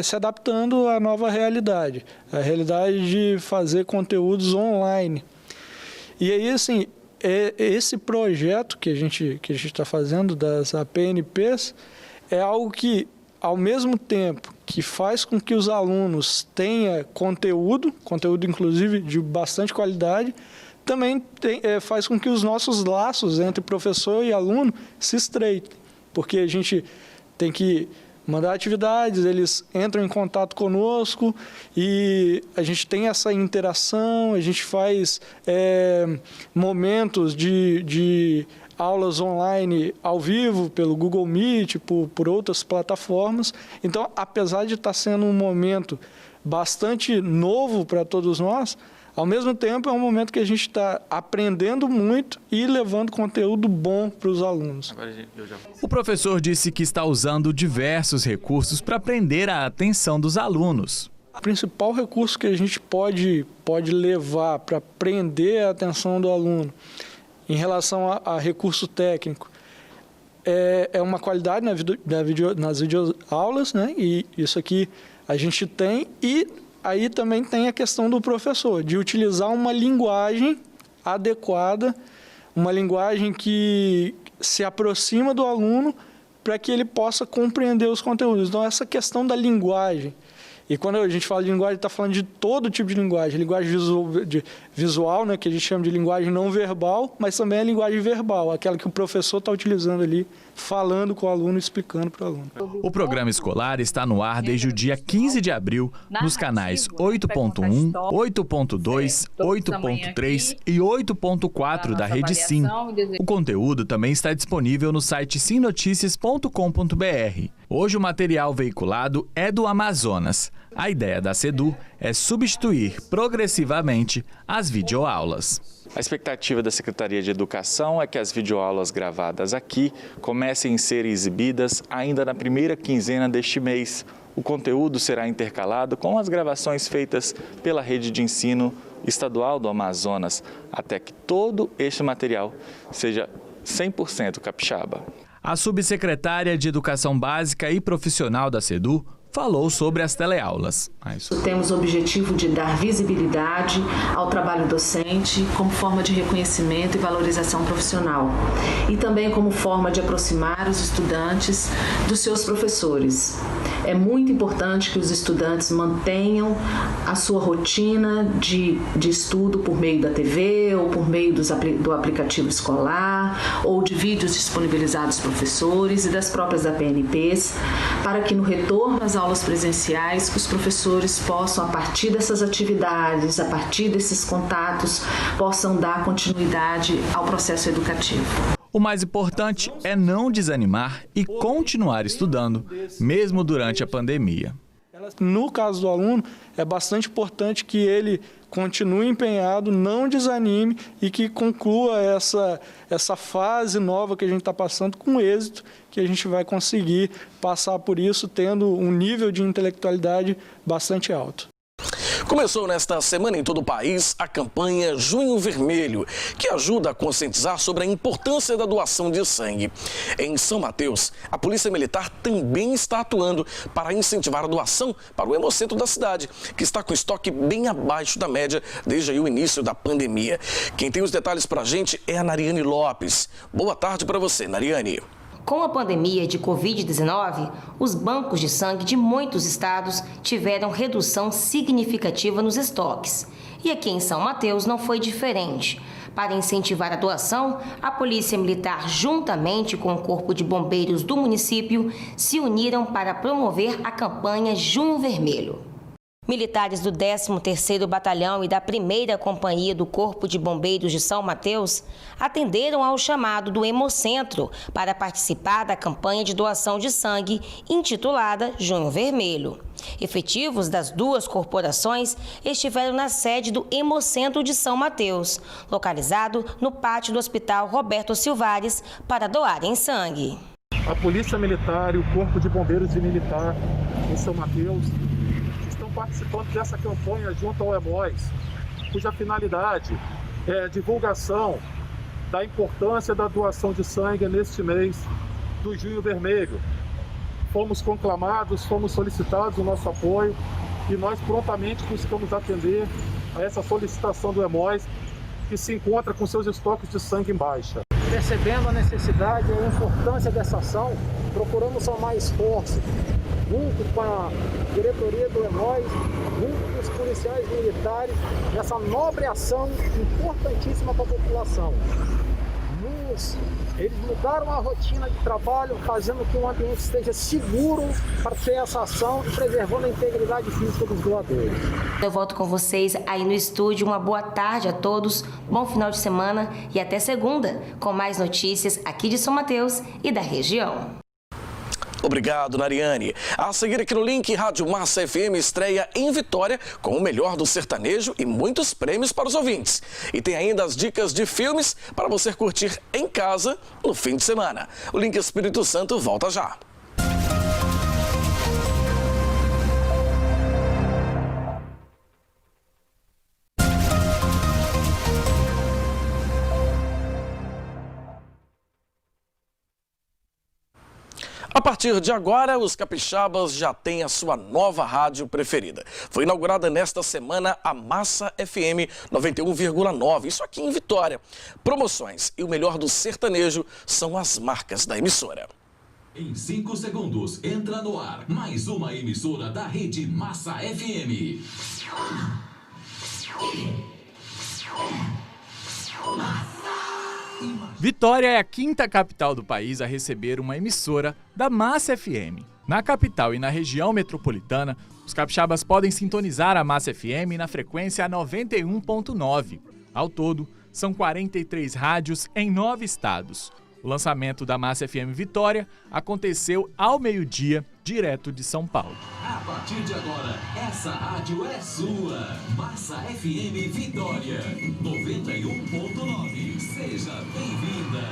se adaptando à nova realidade, a realidade de fazer conteúdos online. E aí, assim, esse projeto que a gente está fazendo das APNPs é algo que, ao mesmo tempo que faz com que os alunos tenham conteúdo inclusive de bastante qualidade, também faz com que os nossos laços entre professor e aluno se estreitem, porque a gente tem que mandar atividades, eles entram em contato conosco e a gente tem essa interação, a gente faz momentos de aulas online ao vivo pelo Google Meet, por outras plataformas. Então, apesar de estar sendo um momento bastante novo para todos nós, ao mesmo tempo é um momento que a gente está aprendendo muito e levando conteúdo bom para os alunos. O professor disse que está usando diversos recursos para prender a atenção dos alunos. O principal recurso que a gente pode levar para prender a atenção do aluno em relação a recurso técnico é uma qualidade nas videoaulas, né? E isso aqui a gente tem, e aí também tem a questão do professor, de utilizar uma linguagem adequada, uma linguagem que se aproxima do aluno para que ele possa compreender os conteúdos. Então, essa questão da linguagem E quando a gente fala de linguagem, está falando de todo tipo de linguagem. Linguagem visual, né, que a gente chama de linguagem não verbal, mas também a linguagem verbal, aquela que o professor está utilizando ali, falando com o aluno, explicando para o aluno. O programa escolar está no ar desde o dia 15 de abril nos canais 8.1, 8.2, 8.3 e 8.4 da Rede Sim. O conteúdo também está disponível no site simnoticias.com.br. Hoje o material veiculado é do Amazonas. A ideia da SEDU é substituir progressivamente as videoaulas. A expectativa da Secretaria de Educação é que as videoaulas gravadas aqui comecem a ser exibidas ainda na primeira quinzena deste mês. O conteúdo será intercalado com as gravações feitas pela Rede de Ensino Estadual do Amazonas, até que todo este material seja 100% capixaba. A subsecretária de Educação Básica e Profissional da SEDU falou sobre as teleaulas. Temos o objetivo de dar visibilidade ao trabalho docente como forma de reconhecimento e valorização profissional e também como forma de aproximar os estudantes dos seus professores. É muito importante que os estudantes mantenham a sua rotina de estudo por meio da TV ou por meio do aplicativo escolar ou de vídeos disponibilizados aos professores e das próprias APNPs, para que no retorno às aulas presenciais os professores possam, a partir dessas atividades, a partir desses contatos, possam dar continuidade ao processo educativo. O mais importante é não desanimar e continuar estudando, mesmo durante a pandemia. No caso do aluno, é bastante importante que ele continue empenhado, não desanime e que conclua essa fase nova que a gente está passando com êxito, que a gente vai conseguir passar por isso tendo um nível de intelectualidade bastante alto. Começou nesta semana em todo o país a campanha Junho Vermelho, que ajuda a conscientizar sobre a importância da doação de sangue. Em São Mateus, a Polícia Militar também está atuando para incentivar a doação para o Hemocentro da cidade, que está com estoque bem abaixo da média desde aí o início da pandemia. Quem tem os detalhes para a gente é a Nariane Lopes. Boa tarde para você, Nariane. Com a pandemia de Covid-19, os bancos de sangue de muitos estados tiveram redução significativa nos estoques. E aqui em São Mateus não foi diferente. Para incentivar a doação, a Polícia Militar, juntamente com o Corpo de Bombeiros do município, se uniram para promover a campanha Junho Vermelho. Militares do 13º Batalhão e da 1ª Companhia do Corpo de Bombeiros de São Mateus atenderam ao chamado do Hemocentro para participar da campanha de doação de sangue intitulada Junho Vermelho. Efetivos das duas corporações estiveram na sede do Hemocentro de São Mateus, localizado no pátio do Hospital Roberto Silvares, para doarem sangue. A Polícia Militar e o Corpo de Bombeiros Militar em São Mateus participando dessa campanha junto ao EMOS, cuja finalidade é a divulgação da importância da doação de sangue neste mês do Junho Vermelho. Fomos conclamados, fomos solicitados o nosso apoio e nós prontamente buscamos atender a essa solicitação do EMOS, que se encontra com seus estoques de sangue em baixa. Percebendo a necessidade e a importância dessa ação, procuramos somar esforço junto com a diretoria do EMOS, junto com os policiais militares, nessa nobre ação importantíssima para a população. Eles mudaram a rotina de trabalho, fazendo que o ambiente esteja seguro para ter essa ação e preservando a integridade física dos doadores. Eu volto com vocês aí no estúdio. Uma boa tarde a todos, bom final de semana e até segunda, com mais notícias aqui de São Mateus e da região. Obrigado, Nariane. A seguir aqui no link, Rádio Massa FM estreia em Vitória com o melhor do sertanejo e muitos prêmios para os ouvintes. E tem ainda as dicas de filmes para você curtir em casa no fim de semana. O Link Espírito Santo volta já. A partir de agora, os capixabas já têm a sua nova rádio preferida. Foi inaugurada nesta semana a Massa FM 91,9, isso aqui em Vitória. Promoções e o melhor do sertanejo são as marcas da emissora. Em 5 segundos, entra no ar mais uma emissora da Rede Massa FM. Vitória é a 5ª capital do país a receber uma emissora da Massa FM. Na capital e na região metropolitana, os capixabas podem sintonizar a Massa FM na frequência 91.9. Ao todo, são 43 rádios em 9 estados. O lançamento da Massa FM Vitória aconteceu ao meio-dia, direto de São Paulo. A partir de agora, essa rádio é sua. Massa FM Vitória, 91.9. Seja bem-vinda.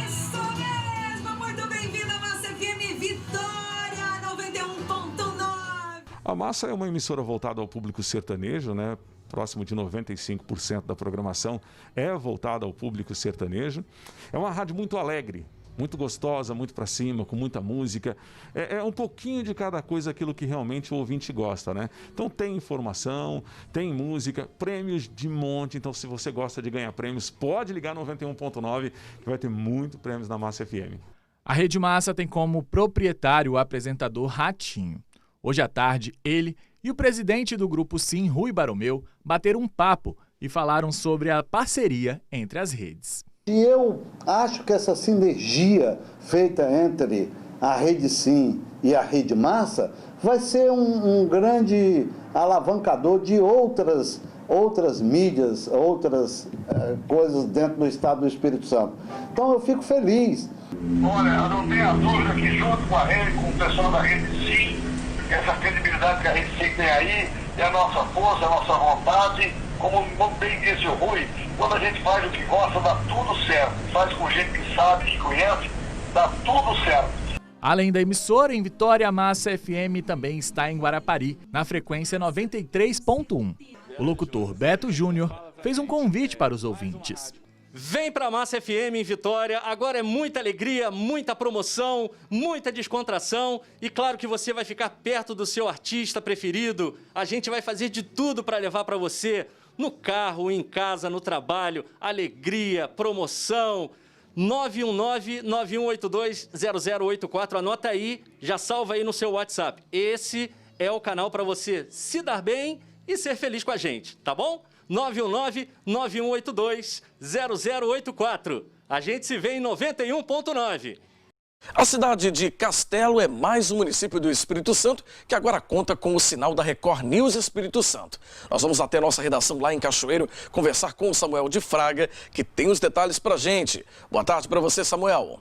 Isso mesmo, muito bem-vinda, Massa FM Vitória, 91.9. A Massa é uma emissora voltada ao público sertanejo, né? Próximo de 95% da programação é voltada ao público sertanejo. É uma rádio muito alegre, muito gostosa, muito para cima, com muita música. É um pouquinho de cada coisa, aquilo que realmente o ouvinte gosta, né? Então tem informação, tem música, prêmios de monte. Então se você gosta de ganhar prêmios, pode ligar 91.9 que vai ter muito prêmios na Massa FM. A Rede Massa tem como proprietário o apresentador Ratinho. Hoje à tarde, ele e o presidente do Grupo Sim, Rui Baromeu, bateram um papo e falaram sobre a parceria entre as redes. E eu acho que essa sinergia feita entre a Rede Sim e a Rede Massa vai ser um grande alavancador de outras mídias, outras coisas dentro do estado do Espírito Santo. Então eu fico feliz. Olha, eu não tenho a dúvida que junto com a rede, com o pessoal da Rede Sim, essa credibilidade que a Rede Sim tem aí, é a nossa força, a nossa vontade. Como bem disse o Rui, quando a gente faz o que gosta, dá tudo certo. Faz com gente que sabe, que conhece, dá tudo certo. Além da emissora, em Vitória, a Massa FM também está em Guarapari, na frequência 93.1. O locutor Beto Júnior fez um convite para os ouvintes. Vem pra Massa FM em Vitória, agora é muita alegria, muita promoção, muita descontração e claro que você vai ficar perto do seu artista preferido. A gente vai fazer de tudo para levar para você, no carro, em casa, no trabalho, alegria, promoção. 919-9182-0084, anota aí, já salva aí no seu WhatsApp. Esse é o canal para você se dar bem e ser feliz com a gente, tá bom? 919-9182-0084. A gente se vê em 91.9. A cidade de Castelo é mais um município do Espírito Santo que agora conta com o sinal da Record News Espírito Santo. Nós vamos até a nossa redação lá em Cachoeiro conversar com o Samuel de Fraga, que tem os detalhes pra gente. Boa tarde para você, Samuel.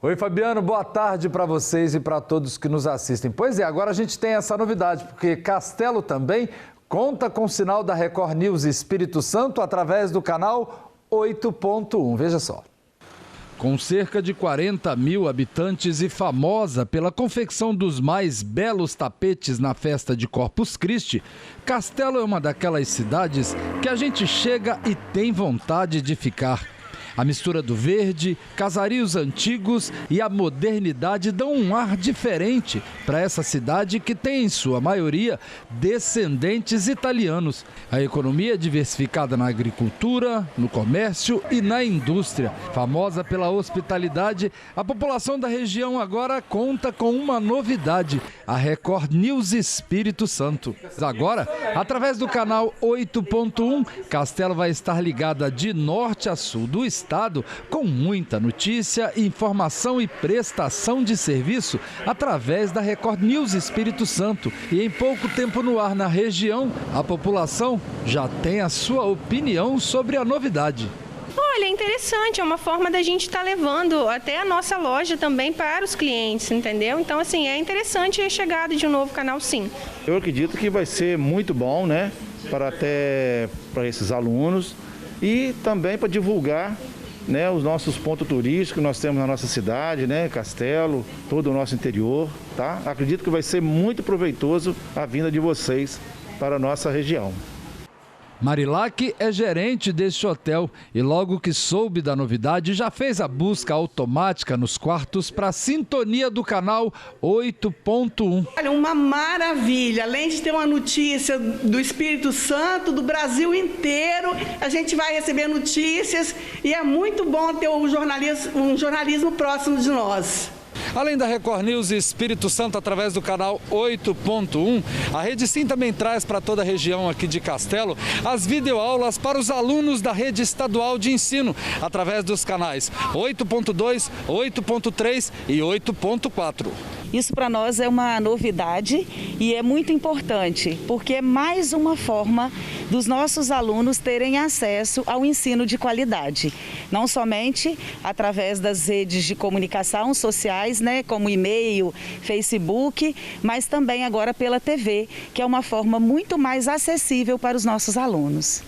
Oi, Fabiano, boa tarde para vocês e para todos que nos assistem. Pois é, agora a gente tem essa novidade, porque Castelo também conta com o sinal da Record News Espírito Santo através do canal 8.1. Veja só. Com cerca de 40 mil habitantes e famosa pela confecção dos mais belos tapetes na festa de Corpus Christi, Castelo é uma daquelas cidades que a gente chega e tem vontade de ficar. A mistura do verde, casarios antigos e a modernidade dão um ar diferente para essa cidade que tem, em sua maioria, descendentes italianos. A economia é diversificada na agricultura, no comércio e na indústria. Famosa pela hospitalidade, a população da região agora conta com uma novidade, a Record News Espírito Santo. Agora, através do canal 8.1, Castelo vai estar ligada de norte a sul do estado, com muita notícia, informação e prestação de serviço através da Record News Espírito Santo. E em pouco tempo no ar na região, a população já tem a sua opinião sobre a novidade. Olha, é interessante, é uma forma da gente estar levando até a nossa loja também para os clientes, entendeu? Então, assim, é interessante a chegada de um novo canal, sim. Eu acredito que vai ser muito bom, né, para esses alunos e também para divulgar, né, os nossos pontos turísticos que nós temos na nossa cidade, né, Castelo, todo o nosso interior, tá? Acredito que vai ser muito proveitoso a vinda de vocês para a nossa região. Marilac é gerente deste hotel e logo que soube da novidade já fez a busca automática nos quartos para a sintonia do canal 8.1. Olha, uma maravilha, além de ter uma notícia do Espírito Santo, do Brasil inteiro, a gente vai receber notícias e é muito bom ter um jornalismo próximo de nós. Além da Record News Espírito Santo através do canal 8.1, a Rede Sim também traz para toda a região aqui de Castelo as videoaulas para os alunos da rede estadual de ensino, através dos canais 8.2, 8.3 e 8.4. Isso para nós é uma novidade e é muito importante, porque é mais uma forma dos nossos alunos terem acesso ao ensino de qualidade. Não somente através das redes de comunicação sociais, né, como e-mail, Facebook, mas também agora pela TV, que é uma forma muito mais acessível para os nossos alunos.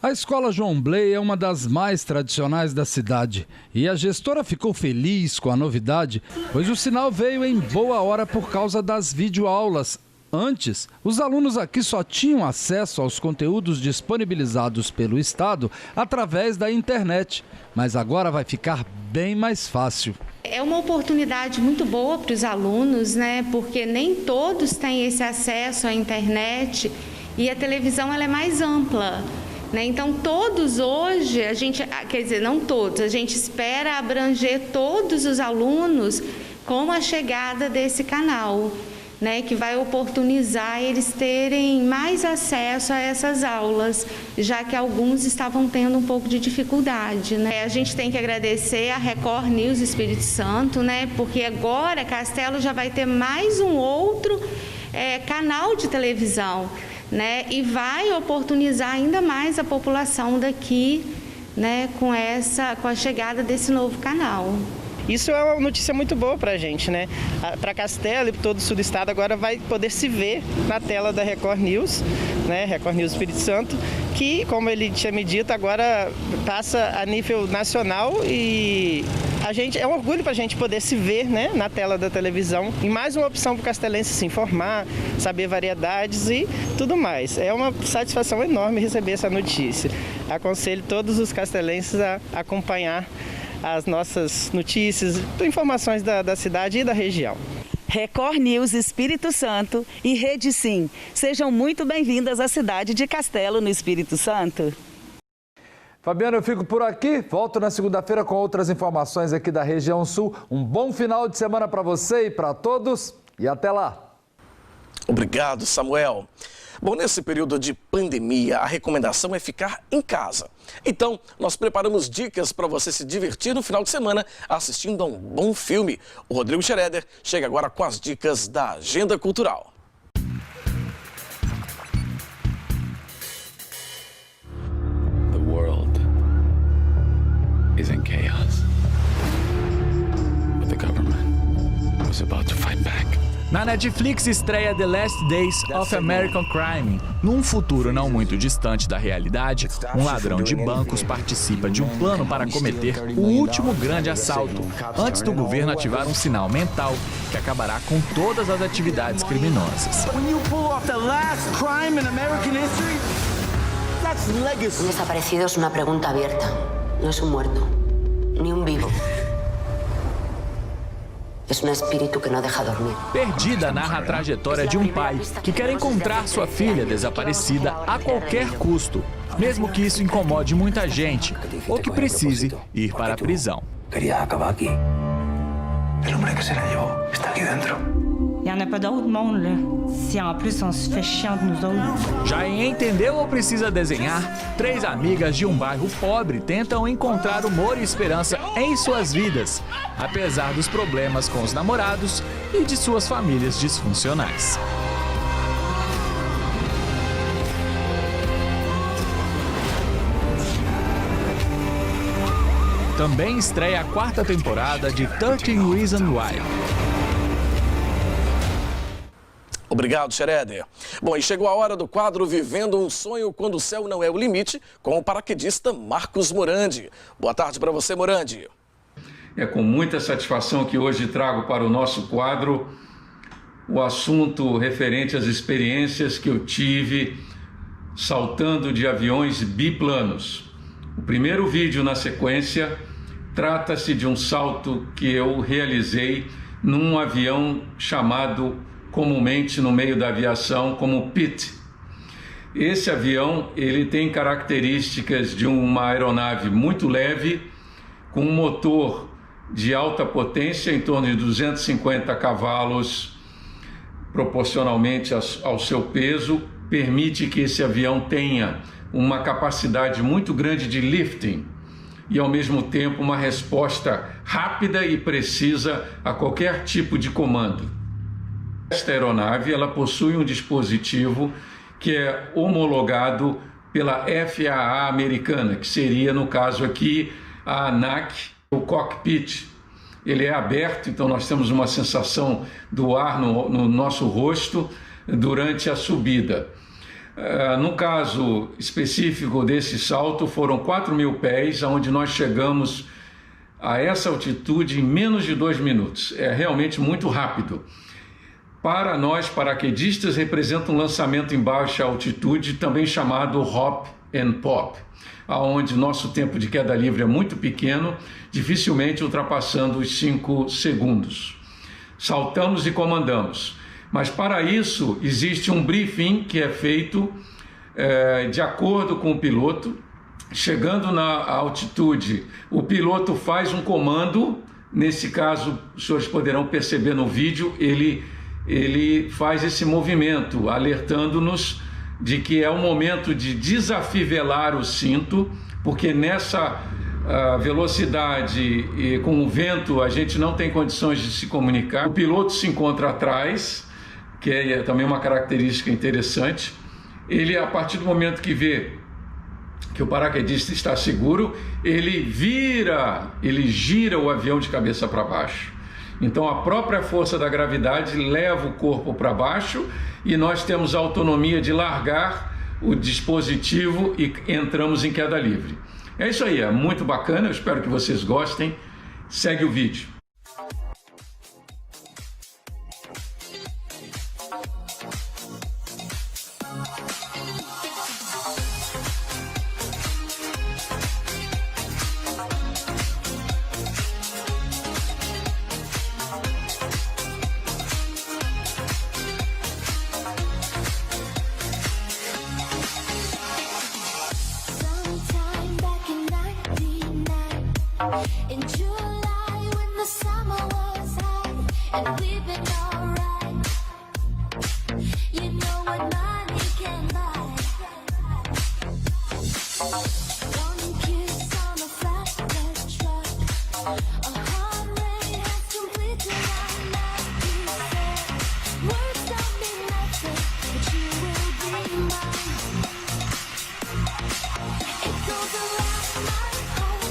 A Escola João Bley é uma das mais tradicionais da cidade e a gestora ficou feliz com a novidade, pois o sinal veio em boa hora por causa das videoaulas. Antes, os alunos aqui só tinham acesso aos conteúdos disponibilizados pelo Estado através da internet, mas agora vai ficar bem mais fácil. É uma oportunidade muito boa para os alunos, né? Porque nem todos têm esse acesso à internet e a televisão ela é mais ampla. Então, todos hoje, não todos, a gente espera abranger todos os alunos com a chegada desse canal, né, que vai oportunizar eles terem mais acesso a essas aulas, já que alguns estavam tendo um pouco de dificuldade, né? A gente tem que agradecer a Record News Espírito Santo, né, porque agora Castelo já vai ter mais um outro canal de televisão, né, e vai oportunizar ainda mais a população daqui, né, com a chegada desse novo canal. Isso é uma notícia muito boa para a gente, né? Para Castelo e para todo o sul do estado agora vai poder se ver na tela da Record News, né? Record News Espírito Santo, que, como ele tinha me dito, agora passa a nível nacional e é um orgulho para a gente poder se ver, né, na tela da televisão. E mais uma opção para o castelense se informar, saber variedades e tudo mais. É uma satisfação enorme receber essa notícia. Aconselho todos os castelenses a acompanhar as nossas notícias, informações da cidade e da região. Record News Espírito Santo e Rede Sim, sejam muito bem-vindas à cidade de Castelo, no Espírito Santo. Fabiano, eu fico por aqui, volto na segunda-feira com outras informações aqui da região sul. Um bom final de semana para você e para todos e até lá. Obrigado, Samuel. Bom, nesse período de pandemia, a recomendação é ficar em casa. Então, nós preparamos dicas para você se divertir no final de semana assistindo a um bom filme. O Rodrigo Schroeder chega agora com as dicas da Agenda Cultural. The world is in chaos. But the government was about to fight back. Na Netflix estreia The Last Days of American Crime. Num futuro não muito distante da realidade, um ladrão de bancos participa de um plano para cometer o último grande assalto, antes do governo ativar um sinal mental que acabará com todas as atividades criminosas. Un desaparecido es una pregunta abierta. No es un muerto, ni un vivo. É um espírito que não deixa dormir. Perdida narra a trajetória de um pai que quer encontrar sua filha desaparecida a qualquer custo, mesmo que isso incomode muita gente ou que precise ir para a prisão. Queria acabar aqui. O homem que se la llevou está aqui dentro. Il n'y en a pas d'autre monde, là. Si en plus on se fait chier entre nous autres. Já em Entendeu ou Precisa Desenhar, 3 amigas de um bairro pobre tentam encontrar humor e esperança em suas vidas, apesar dos problemas com os namorados e de suas famílias disfuncionais. Também estreia a 4ª temporada de 13 Reasons Why. Obrigado, Schroeder. Bom, e chegou a hora do quadro Vivendo um Sonho Quando o Céu Não é o Limite, com o paraquedista Marcos Morandi. Boa tarde para você, Morandi. É com muita satisfação que hoje trago para o nosso quadro o assunto referente às experiências que eu tive saltando de aviões biplanos. O primeiro vídeo na sequência trata-se de um salto que eu realizei num avião chamado comumente no meio da aviação como Pitt. Esse avião ele tem características de uma aeronave muito leve, com um motor de alta potência, em torno de 250 cavalos, proporcionalmente ao seu peso, permite que esse avião tenha uma capacidade muito grande de lifting e, ao mesmo tempo, uma resposta rápida e precisa a qualquer tipo de comando. Esta aeronave ela possui um dispositivo que é homologado pela FAA americana, que seria, no caso aqui, a ANAC. O cockpit ele é aberto, então nós temos uma sensação do ar no nosso rosto durante a subida. No caso específico desse salto, foram 4.000 pés, onde nós chegamos a essa altitude em menos de 2 minutos. É realmente muito rápido. Para nós, paraquedistas, representa um lançamento em baixa altitude, também chamado hop and pop, onde nosso tempo de queda livre é muito pequeno, dificilmente ultrapassando os 5 segundos. Saltamos e comandamos. Mas para isso existe um briefing que é feito de acordo com o piloto. Chegando na altitude, o piloto faz um comando. Nesse caso, os senhores poderão perceber no vídeo, ele faz esse movimento, alertando-nos de que é o momento de desafivelar o cinto, porque nessa velocidade e com o vento a gente não tem condições de se comunicar. O piloto se encontra atrás, que é também uma característica interessante. Ele, a partir do momento que vê que o paraquedista está seguro, ele gira o avião de cabeça para baixo. Então a própria força da gravidade leva o corpo para baixo e nós temos a autonomia de largar o dispositivo e entramos em queda livre. É isso aí, é muito bacana, eu espero que vocês gostem. Segue o vídeo. In July when the summer was high and we've been alright, you know what money can buy. One kiss on a flatbed truck, a heart rate has completed our life. You said words don't mean nothing, but you will be mine. It goes around my heart.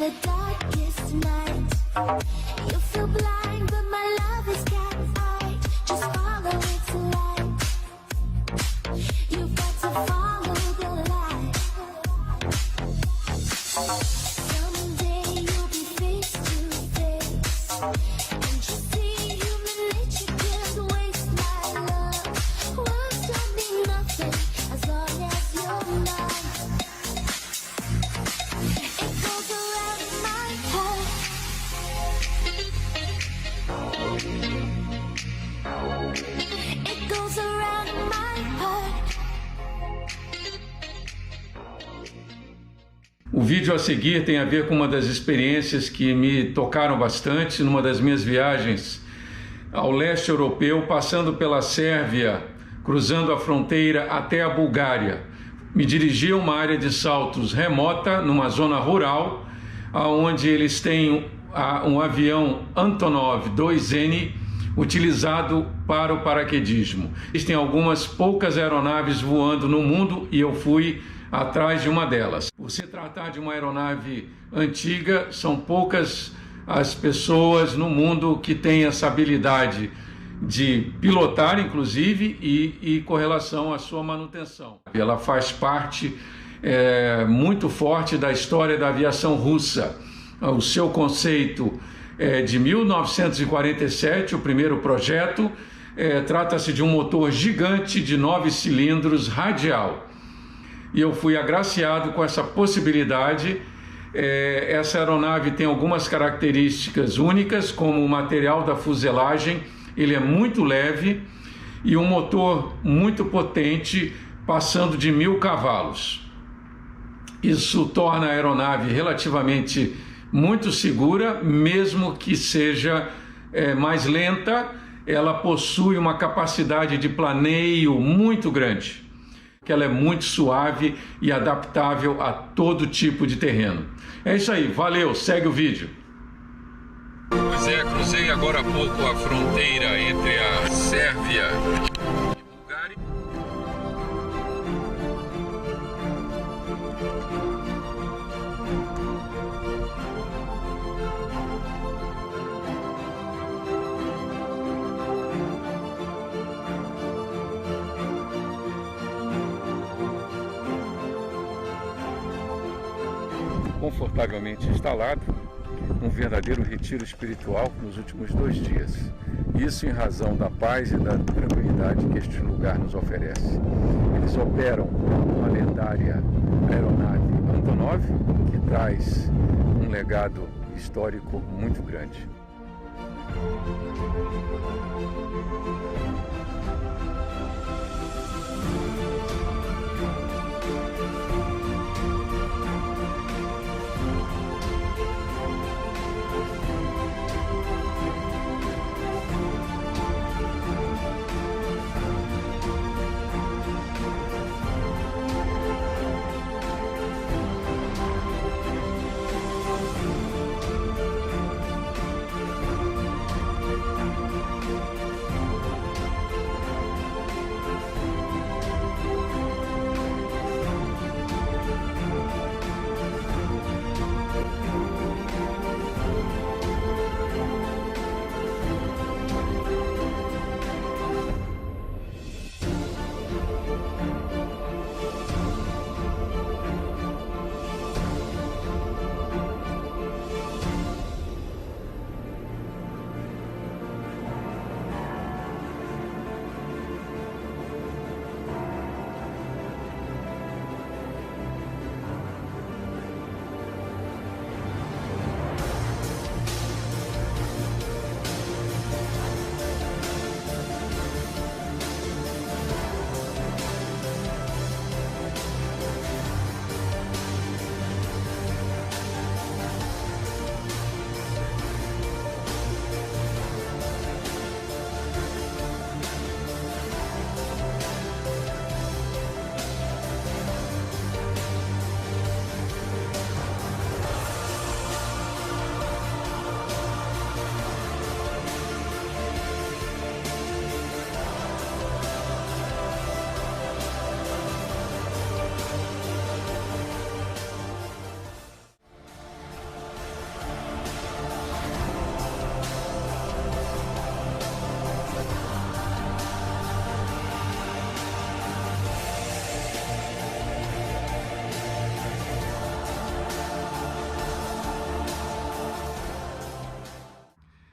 The darkest night, you feel blind, but my love is cat-eyed. Just follow its light. You've got to follow the light. Someday you'll be face to face, and you see human nature can't waste my love. Words don't mean nothing as long as you're mine. It goes around my heart. It goes around my heart. O vídeo a seguir tem a ver com uma das experiências que me tocaram bastante numa das minhas viagens ao leste europeu, passando pela Sérvia, cruzando a fronteira até a Bulgária. Me dirigi a uma área de saltos remota, numa zona rural, onde eles têm um avião Antonov 2N utilizado para o paraquedismo. Existem algumas poucas aeronaves voando no mundo e eu fui atrás de uma delas. Por se tratar de uma aeronave antiga, são poucas as pessoas no mundo que têm essa habilidade de pilotar, inclusive, e com relação à sua manutenção. Ela faz parte muito forte da história da aviação russa. O seu conceito é de 1947, o primeiro projeto. Trata-se de um motor gigante de 9 cilindros radial. E eu fui agraciado com essa possibilidade. Essa aeronave tem algumas características únicas, como o material da fuselagem, ele é muito leve e um motor muito potente, passando de 1000 cavalos. Isso torna a aeronave relativamente muito segura, mesmo que seja mais lenta. Ela possui uma capacidade de planeio muito grande, que ela é muito suave e adaptável a todo tipo de terreno. É isso aí, valeu, segue o vídeo. Pois é, cruzei agora há pouco a fronteira entre a Sérvia e Bulgária. Confortavelmente instalado, um verdadeiro retiro espiritual nos últimos 2 dias. Isso em razão da paz e da tranquilidade que este lugar nos oferece. Eles operam uma lendária aeronave Antonov, que traz um legado histórico muito grande.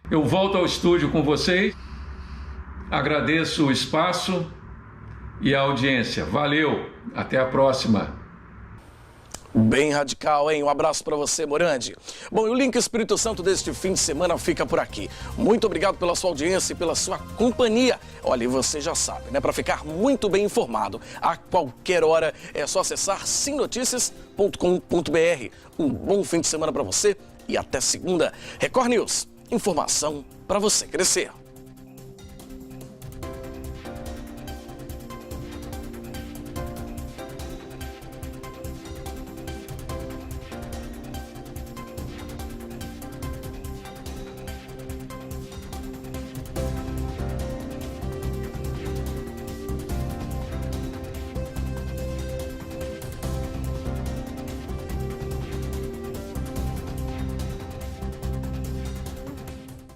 Eu volto ao estúdio com vocês, agradeço o espaço e a audiência. Valeu, até a próxima. Bem radical, hein? Um abraço para você, Morandi. Bom, e o Link Espírito Santo deste fim de semana fica por aqui. Muito obrigado pela sua audiência e pela sua companhia. Olha, e você já sabe, né? Para ficar muito bem informado a qualquer hora, é só acessar simnoticias.com.br. Um bom fim de semana para você e até segunda. Record News, informação para você crescer.